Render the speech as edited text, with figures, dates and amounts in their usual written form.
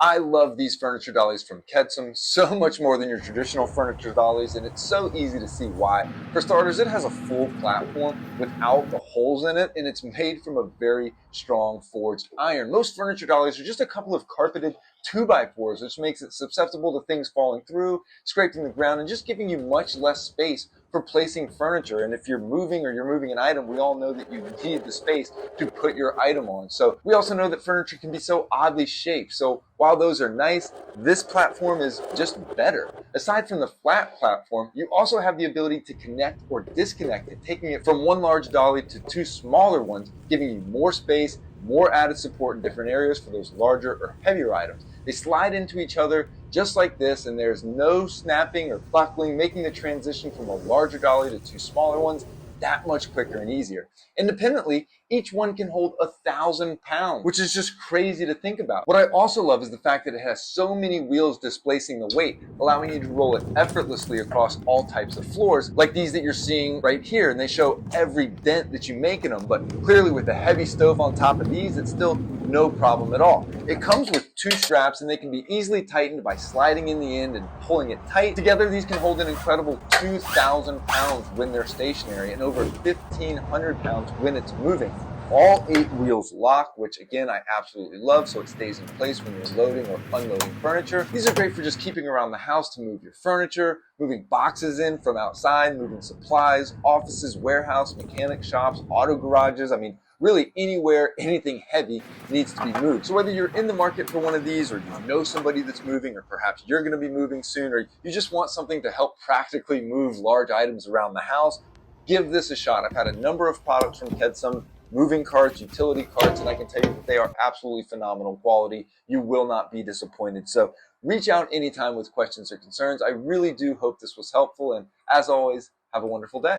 I love these furniture dollies from KEDSUM so much more than your traditional furniture dollies, and it's so easy to see why. For starters, it has a full platform without the holes in it, and it's made from a very strong forged iron. Most furniture dollies are just a couple of carpeted 2x4s, which makes it susceptible to things falling through, scraping the ground, and just giving you much less space for placing furniture. And if you're moving an item, we all know that you need the space to put your item on. So we also know that furniture can be so oddly shaped. So while those are nice, this platform is just better. Aside from the flat platform, you also have the ability to connect or disconnect it, taking it from one large dolly to two smaller ones, giving you more space, more added support in different areas for those larger or heavier items. They slide into each other just like this, and there's no snapping or buckling, making the transition from a larger dolly to two smaller ones that much quicker and easier. Independently, each one can hold 1,000 pounds, which is just crazy to think about. What I also love is the fact that it has so many wheels displacing the weight, allowing you to roll it effortlessly across all types of floors, like these that you're seeing right here, and they show every dent that you make in them, but clearly with the heavy stove on top of these, it's still no problem at all. It comes with two straps, and they can be easily tightened by sliding in the end and pulling it tight. Together, these can hold an incredible 2,000 pounds when they're stationary and over 1,500 pounds when it's moving. All 8 wheels lock, which again I absolutely love, so it stays in place when you're loading or unloading furniture. These are great for just keeping around the house to move your furniture, moving boxes in from outside, moving supplies, offices, warehouse, mechanic shops, auto garages. I mean, really anywhere anything heavy needs to be moved. So whether you're in the market for one of these, or you know somebody that's moving, or perhaps you're going to be moving soon, or you just want something to help practically move large items around the house, give this a shot. I've had a number of products from KEDSUM, moving carts, utility carts, and I can tell you that they are absolutely phenomenal quality. You will not be disappointed. So reach out anytime with questions or concerns. I really do hope this was helpful, and as always, have a wonderful day.